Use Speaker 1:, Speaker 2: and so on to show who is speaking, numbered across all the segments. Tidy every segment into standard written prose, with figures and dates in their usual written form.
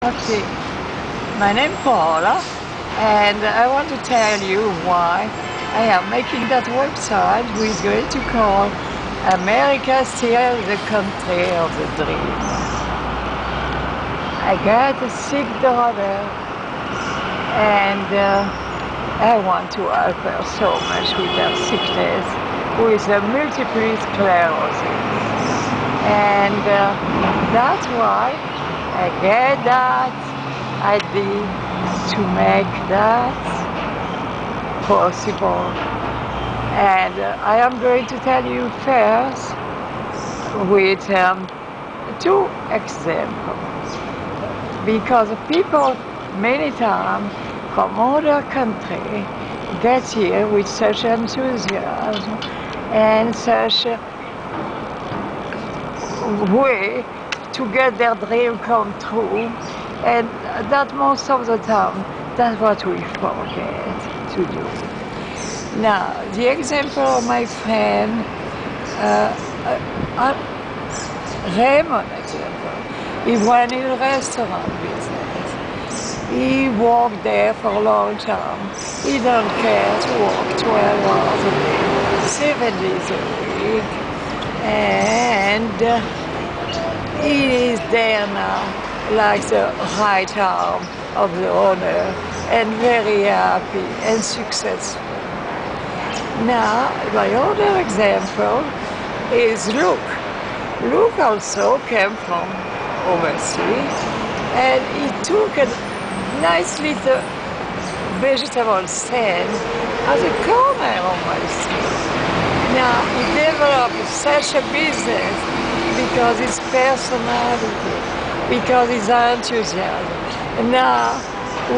Speaker 1: Okay, my name is Paola, and I want to tell you why I am making that website we're going to call America Still the Country of the Dream. I got a sick daughter, and I want to help her so much with her sickness, with a multiple sclerosis. And that's why I get that idea to make that possible. And I am going to tell you first with two examples. Because people many times from other countries get here with such enthusiasm and such a way to get their dream come true, and that most of the time that's what we forget to do. Now, the example of my friend Raymond example, he went in a restaurant business. He worked there for a long time. He don't care to work 12 hours a day, 7 days a week, and he is there now like the right arm of the owner and very happy and successful. Now, my other example is Luke. Luke also came from overseas, and he took a nice little vegetable stand as a corner of my street. Now, he developed such a business because his personality, because his enthusiasm. And now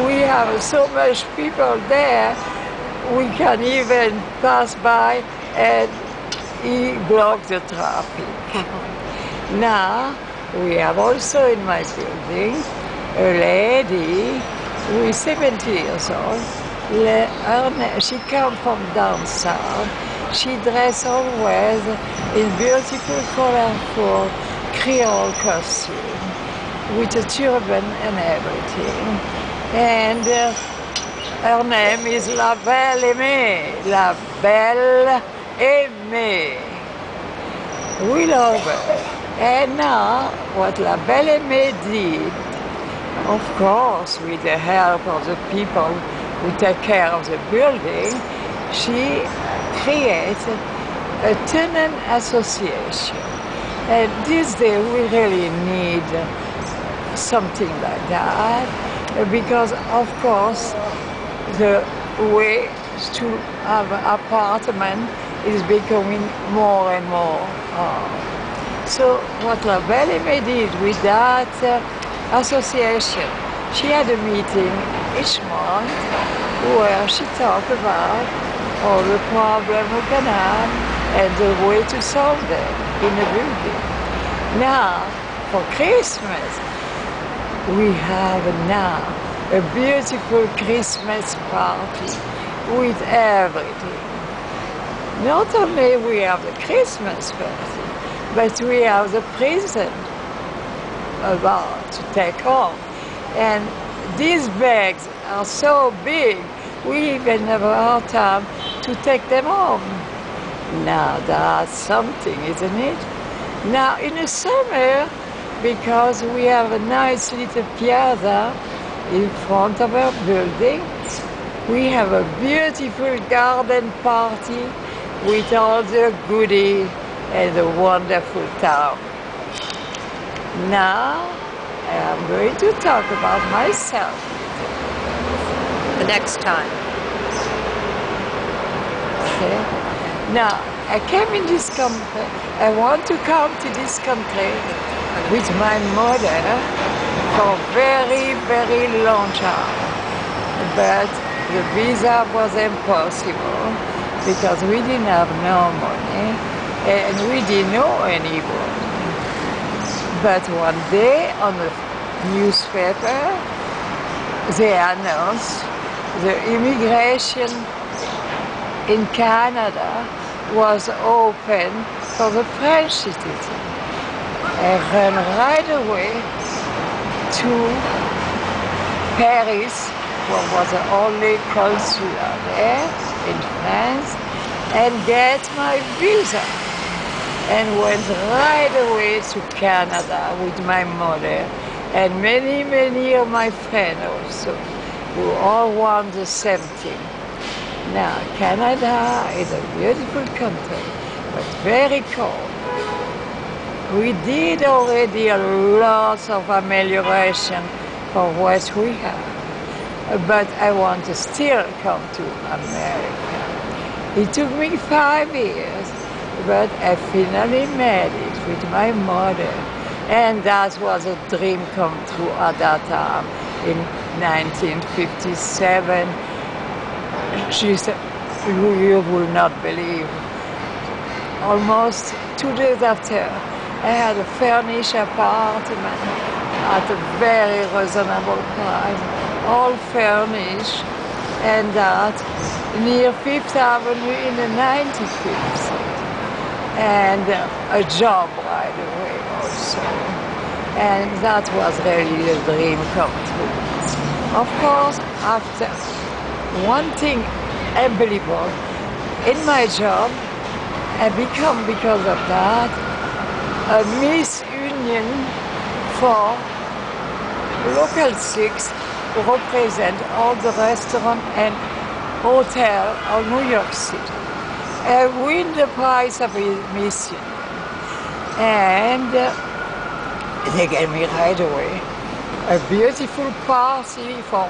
Speaker 1: we have so much people there, we can even pass by and he blocked the traffic. Now we have also in my building a lady who is 70 years old. She comes from down south. She dresses always in beautiful, colorful Creole costume with a turban and everything. And her name is La Belle Aimée. La Belle Aimée. We love her. And now, what La Belle Aimée did, of course, with the help of the people who take care of the building, she created a tenant association. And this day we really need something like that, because of course the way to have an apartment is becoming more and more hard. So what La Belle Aimée did with that association, she had a meeting each month where she talked about all the problems we can have and the way to solve them in the building. Now, for Christmas, we have now a beautiful Christmas party with everything. Not only we have the Christmas party, but we have the present about to take home. And these bags are so big, we even have a hard time to take them home. Now that's something, isn't it? Now in the summer, because we have a nice little piazza in front of our building, we have a beautiful garden party with all the goodies and the wonderful town. Now I am going to talk about myself.
Speaker 2: The next time.
Speaker 1: Okay. Now, I came in this country, I want to come to this country with my mother for a very, very long time. But the visa was impossible because we didn't have no money and we didn't know anybody. But one day on the newspaper, they announced the immigration in Canada was open for the French citizens. I ran right away to Paris, where was the only consular there in France, and get my visa. And went right away to Canada with my mother and many, many of my friends also, who all want the same thing. Now, Canada is a beautiful country, but very cold. We did already a lot of amelioration for what we have, but I want to still come to America. It took me 5 years, but I finally made it with my mother, and that was a dream come true at that time in 1957. She said, you will not believe. Almost 2 days after, I had a furnished apartment at a very reasonable price, all furnished, and that near Fifth Avenue in the 95th. And a job right away also. And that was really a dream come true. Of course, after one thing unbelievable, in my job, I become, because of that, a Miss Union for Local 6 to represent all the restaurants and hotels of New York City. I win the prize of a Miss Union. And they gave me right away a beautiful party for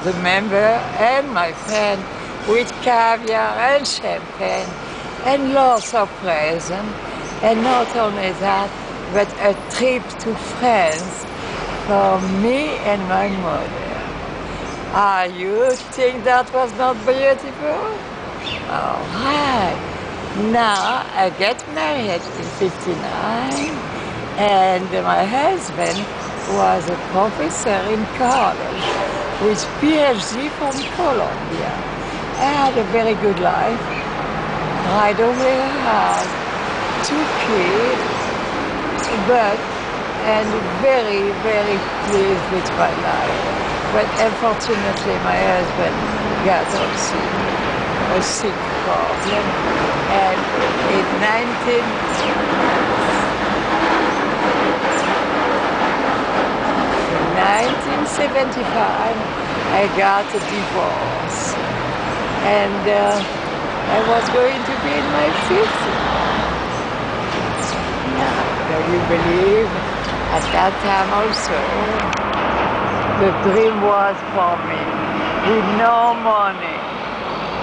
Speaker 1: the member and my friend with caviar and champagne and lots of presents. And not only that, but a trip to France for me and my mother. Ah, you think that was not beautiful? All right. Now I get married in '59, and my husband was a professor in college with PhD from Columbia. I had a very good life. Right away I had 2 kids, and very, very pleased with my life. But unfortunately my husband got also a sick problem, and in 1975 I got a divorce, and I was going to be in my 50s. Now, can you believe, at that time also, the dream was for me, with no money,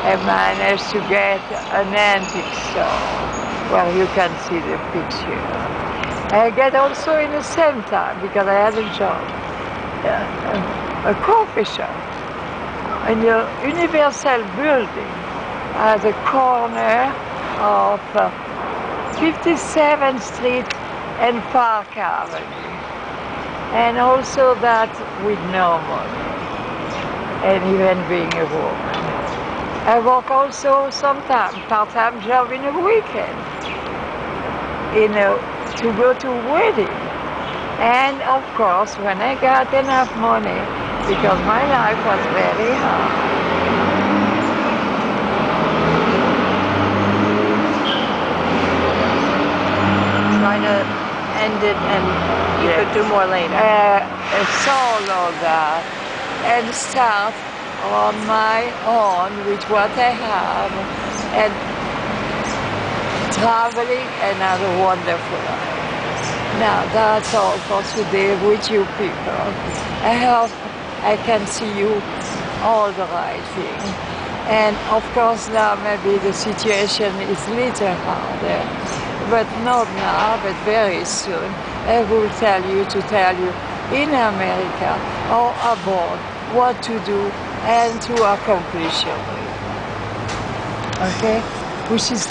Speaker 1: I managed to get an antique store where you can see the picture. I get also in the same time, because I had a job, a coffee shop in the Universal building at the corner of 57th Street and Park Avenue. And also that with no money, and even being a woman. I work also sometimes part-time job in a weekend, to go to wedding. And of course, when I got enough money, because my life was very hard.
Speaker 2: Trying to end it, and you could do more later.
Speaker 1: Solve all that and start on my own with what I have, and traveling and have a wonderful life. Now that's all for today with you people. I hope I can see you all the right thing. And of course now maybe the situation is a little harder, but not now, but very soon. I will tell you in America or abroad what to do and to accomplish your dream. Okay? Which is